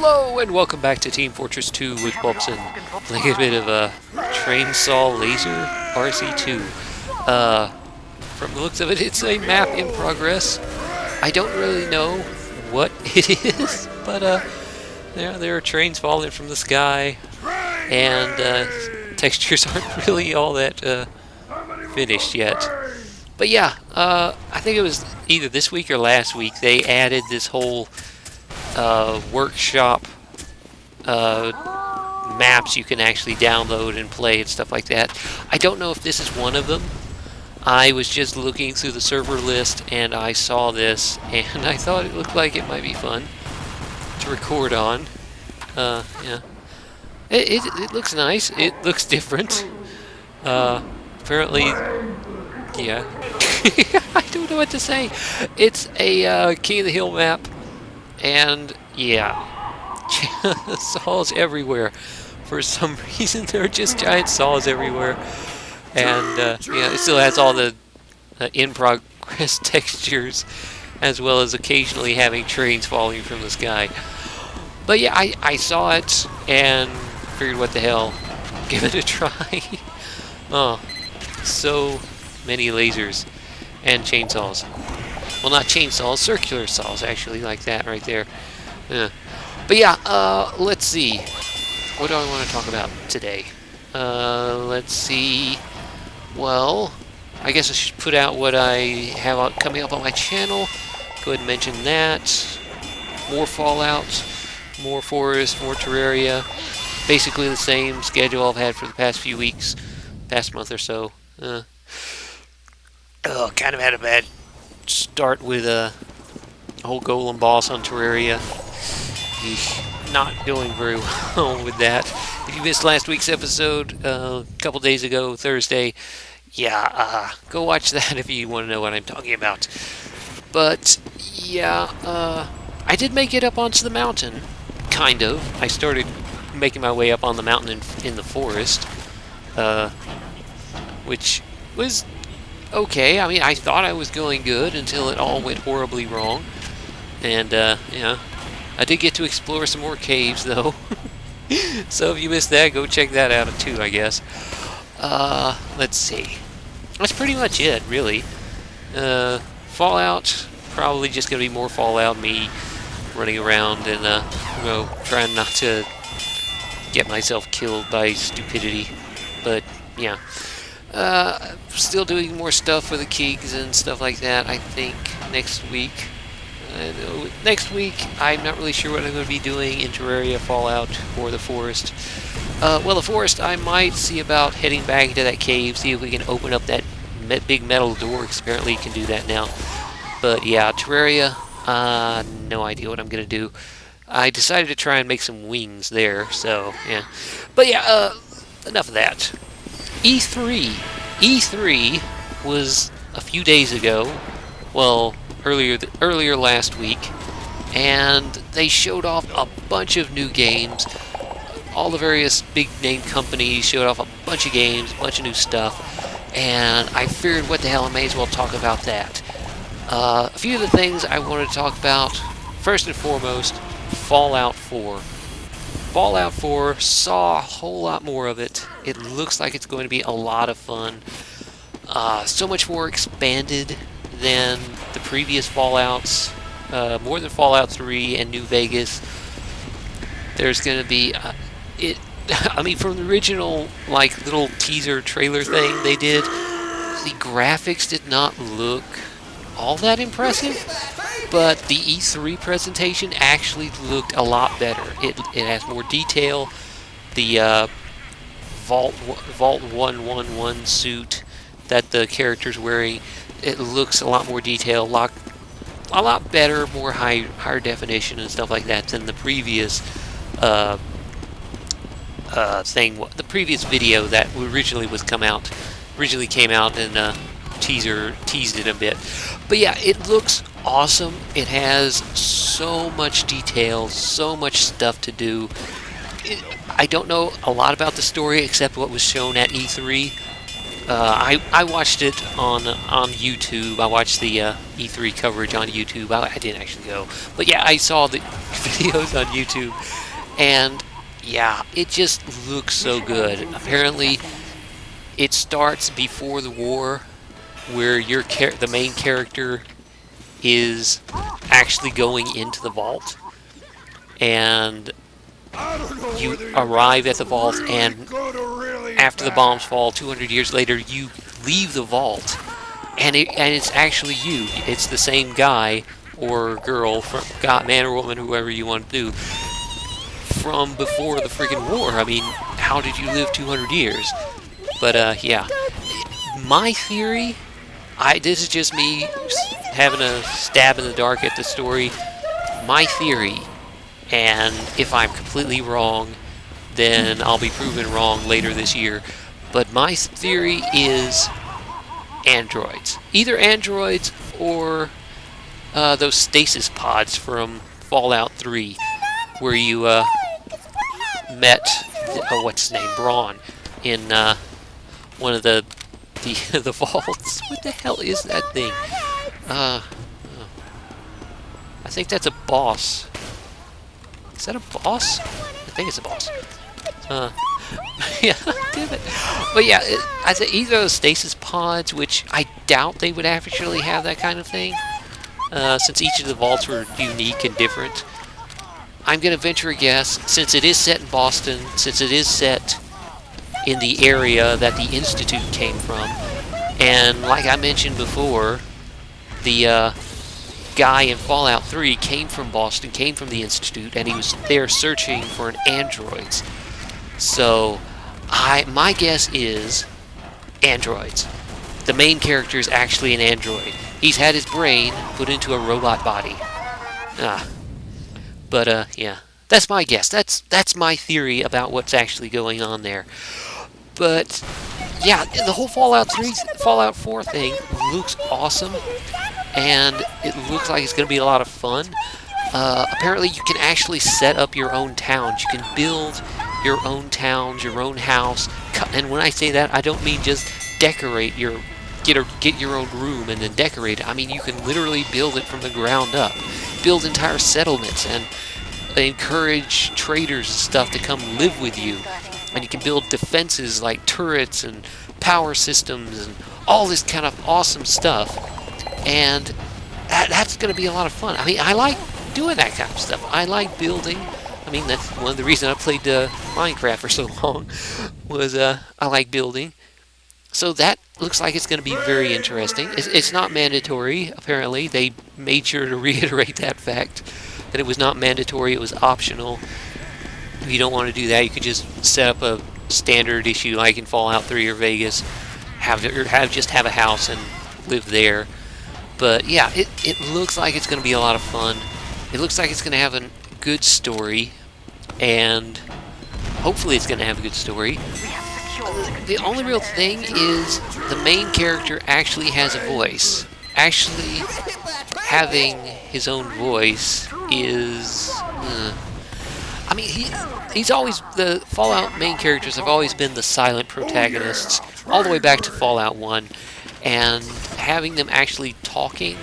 Hello and welcome back to Team Fortress 2 with Bobson. Playing a bit of a Trainsaw Laser RC2. From the looks of it, it's a map in progress. I don't really know what it is, but there are trains falling from the sky, and textures aren't really all that finished yet. But yeah, I think it was either this week or last week they added this whole workshop maps you can actually download and play and stuff like that. I don't know if this is one of them. I was just looking through the server list and I saw this and I thought it looked like it might be fun to record on. Yeah. It looks nice. It looks different. Apparently, yeah. I don't know what to say. It's a King of the Hill map. And yeah, saws everywhere. For some reason, there are just giant saws everywhere. And yeah, it still has all the in-progress textures, as well as occasionally having trains falling from the sky. But yeah, I saw it and figured, what the hell, give it a try. Oh, so many lasers and chainsaws. Well, not chainsaws, circular saws, actually, like that right there. Yeah. But yeah, let's see. What do I want to talk about today? Let's see. Well, I guess I should put out what I have coming up on my channel. Go ahead and mention that. More Fallout, more Forest, more Terraria. Basically the same schedule I've had for the past few weeks, past month or so. Kind of had a bad start with a whole golem boss on Terraria. He's not doing very well with that. If you missed last week's episode, a couple days ago, Thursday, yeah, go watch that if you want to know what I'm talking about. But yeah, I did make it up onto the mountain, kind of. I started making my way up on the mountain in the forest, which was okay. I mean, I thought I was going good until it all went horribly wrong. And, yeah, I did get to explore some more caves, though. So if you missed that, go check that out, too, I guess. Let's see. That's pretty much it, really. Fallout, probably just going to be more Fallout, me running around and, you know, trying not to get myself killed by stupidity. But, yeah. Still doing more stuff for the Keegs and stuff like that, I think, next week. Next week, I'm not really sure what I'm going to be doing in Terraria, Fallout, or the Forest. Well, the Forest, I might see about heading back into that cave, see if we can open up that big metal door, because apparently you can do that now. But yeah, Terraria, no idea what I'm going to do. I decided to try and make some wings there, so, yeah. But yeah, enough of that. E3 was a few days ago, well, earlier last week, and they showed off a bunch of new games. All the various big name companies showed off a bunch of games, a bunch of new stuff, and I figured, what the hell, I may as well talk about that. A few of the things I wanted to talk about, first and foremost, Fallout 4. Fallout 4, saw a whole lot more of it. It looks like it's going to be a lot of fun. So much more expanded than the previous Fallouts. More than Fallout 3 and New Vegas. There's going to be... I mean, from the original, like, little teaser trailer thing they did, the graphics did not look all that impressive. But the E3 presentation actually looked a lot better. It has more detail. The Vault 111 suit that the character's wearing, it looks a lot more detailed, a lot better, more higher definition and stuff like that than the previous the previous video that originally came out and teased it a bit. But yeah, it looks awesome. It has so much detail, so much stuff to do. I don't know a lot about the story except what was shown at E3. I watched it on YouTube. I watched the E3 coverage on YouTube. I didn't actually go, but yeah, I saw the videos on YouTube, and yeah, it just looks so good. Apparently, it starts before the war, where the main character is actually going into the vault, and you arrive at the vault, and after the bombs fall 200 years later, you leave the vault, and it's actually you. It's the same guy or girl, man or woman, whoever you want to do, from before the friggin' war. I mean, how did you live 200 years? But yeah, my theory, this is just me having a stab in the dark at the story. My theory, and if I'm completely wrong, then I'll be proven wrong later this year. But my theory is androids. Either androids or those stasis pods from Fallout 3, where you met, what's his name, Braun, in one of the the vaults. What the hell is that thing? I think that's a boss. Is that a boss? I think it's a boss. Yeah, damn it. But yeah, I think either those stasis pods, which I doubt they would actually have that kind of thing, since each of the vaults were unique and different. I'm going to venture a guess, since it is set in Boston, since it is set in the area that the Institute came from, and like I mentioned before, the guy in Fallout 3 came from Boston, came from the Institute, and he was there searching for an androids. So, my guess is androids. The main character is actually an android. He's had his brain put into a robot body. But yeah, that's my guess. That's my theory about what's actually going on there. But yeah, the whole Fallout 4 thing looks awesome, and it looks like it's going to be a lot of fun. Apparently, you can actually set up your own towns. You can build your own towns, your own house. And when I say that, I don't mean just decorate get your own room and then decorate it. I mean, you can literally build it from the ground up. Build entire settlements and encourage traders and stuff to come live with you. And you can build defenses like turrets and power systems and all this kind of awesome stuff. And that's going to be a lot of fun. I mean, I like doing that kind of stuff. I like building. I mean, that's one of the reasons I played Minecraft for so long, was I like building. So that looks like it's going to be very interesting. It's not mandatory, apparently. They made sure to reiterate that fact, that it was not mandatory, it was optional. If you don't want to do that, you could just set up a standard issue like in Fallout 3 or Vegas, just have a house and live there. But yeah, it looks like it's going to be a lot of fun. It looks like it's going to have a good story, and hopefully it's going to have a good story. The only real thing is the main character actually has a voice. Actually having his own voice is... I mean, he's always... The Fallout main characters have always been the silent protagonists, all the way back to Fallout 1. And having them actually talking,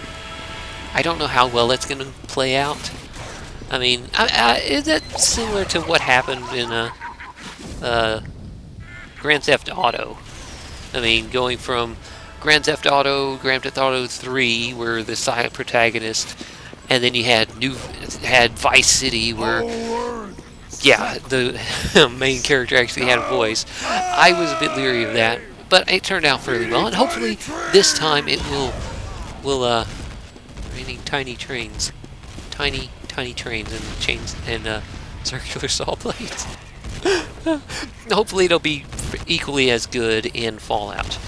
I don't know how well that's going to play out. I mean, is that similar to what happened in Grand Theft Auto? I mean, going from Grand Theft Auto 3, where the silent protagonist, and then you had Vice City, where, yeah, the main character actually had a voice. I was a bit leery of that, but it turned out fairly well, and hopefully this time it will raining tiny trains and chains and circular saw blades. Hopefully it'll be equally as good in Fallout.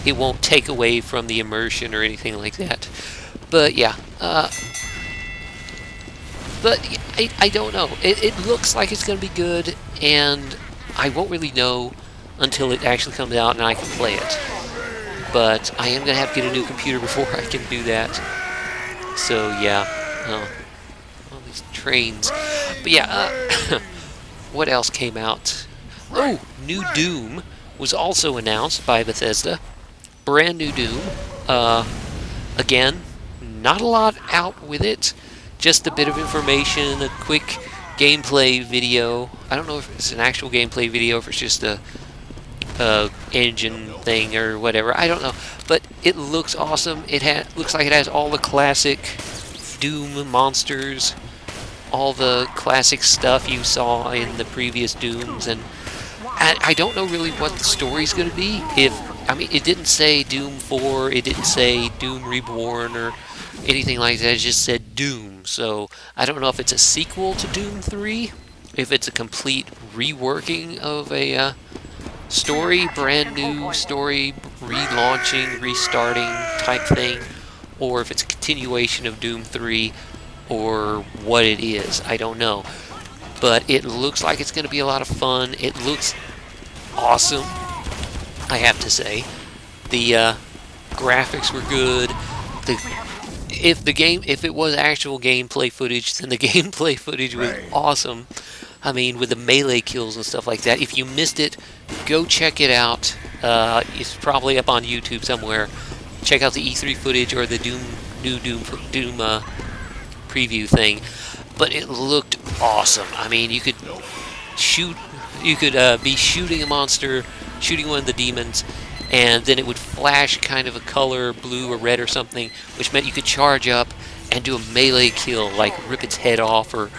It won't take away from the immersion or anything like that. But yeah, but I don't know. It looks like it's going to be good, and I won't really know until it actually comes out and I can play it. But I am going to have to get a new computer before I can do that. So yeah, all these trains. But yeah, what else came out? Oh, new Doom, was also announced by Bethesda. Brand new Doom. Again, not a lot out with it. Just a bit of information, a quick gameplay video. I don't know if it's an actual gameplay video, if it's just a engine thing or whatever. I don't know, but it looks awesome. It looks like it has all the classic Doom monsters, all the classic stuff you saw in the previous Dooms, and I don't know really what the story's going to be. I mean, it didn't say Doom 4, it didn't say Doom Reborn or anything like that. It just said Doom. So I don't know if it's a sequel to Doom 3, if it's a complete reworking of a story, brand new story, relaunching, restarting type thing, or if it's a continuation of Doom 3, or what it is. I don't know. But it looks like it's going to be a lot of fun. It looks awesome, I have to say. The graphics were good. If it was actual gameplay footage, then the gameplay footage was awesome. I mean, with the melee kills and stuff like that. If you missed it, go check it out. It's probably up on YouTube somewhere. Check out the E3 footage or the new Doom preview thing. But it looked awesome. I mean, you could be shooting a monster, shooting one of the demons, and then it would flash kind of a color, blue or red or something, which meant you could charge up and do a melee kill, like rip its head off or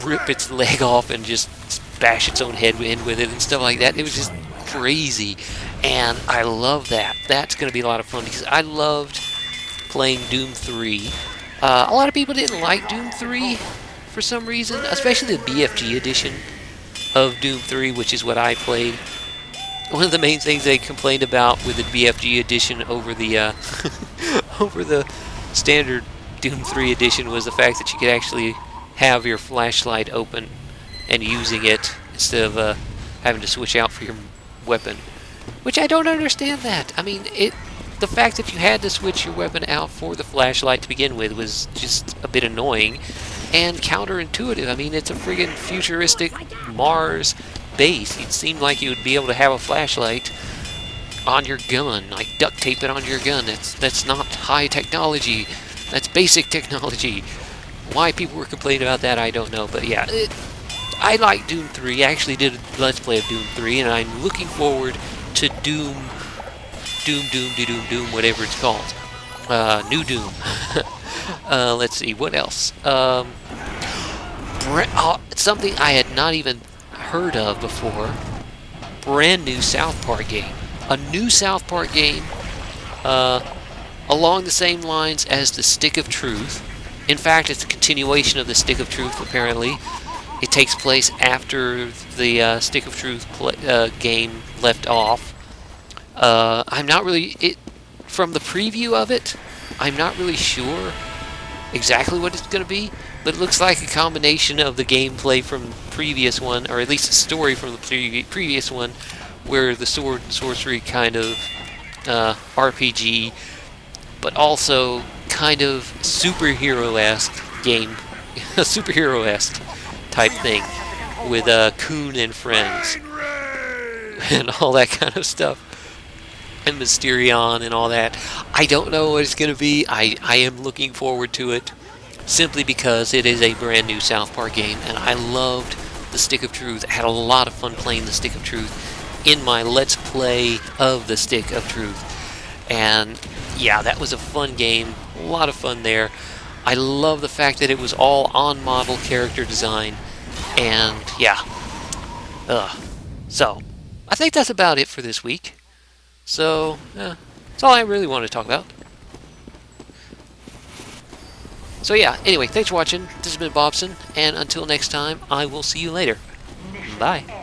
rip its leg off and just bash its own head in with it and stuff like that. It was just crazy, and I love that. That's going to be a lot of fun because I loved playing Doom 3. A lot of people didn't like Doom 3 for some reason, especially the BFG edition of Doom 3, which is what I played. One of the main things they complained about with the BFG edition over the over the standard Doom 3 edition was the fact that you could actually have your flashlight open and using it instead of having to switch out for your weapon, which I don't understand that. I mean, the fact that you had to switch your weapon out for the flashlight to begin with was just a bit annoying and counterintuitive. I mean, it's a friggin' futuristic Mars base. It seemed like you would be able to have a flashlight on your gun, like duct tape it on your gun. That's not high technology. That's basic technology. Why people were complaining about that, I don't know. But yeah, I like Doom 3. I actually did a Let's Play of Doom 3, and I'm looking forward to Doom, whatever it's called. New Doom. Let's see, what else? Something I had not even heard of before. Brand new South Park game. A new South Park game along the same lines as the Stick of Truth. In fact, it's a continuation of the Stick of Truth, apparently. It takes place after the Stick of Truth game left off. I'm not really... From the preview of it, I'm not really sure exactly what it's going to be, but it looks like a combination of the gameplay from the previous one, or at least a story from the previous one, where the sword and sorcery kind of RPG, but also kind of superhero-esque game, a superhero-esque type thing with Coon and Friends and all that kind of stuff. And Mysterion and all that. I don't know what it's going to be. I am looking forward to it simply because it is a brand new South Park game, and I loved the Stick of Truth. I had a lot of fun playing the Stick of Truth in my Let's Play of the Stick of Truth. And yeah, that was a fun game. A lot of fun there. I love the fact that it was all on-model character design. And yeah. So, I think that's about it for this week. So, that's all I really want to talk about. So yeah, anyway, thanks for watching. This has been Bobson, and until next time, I will see you later. Bye.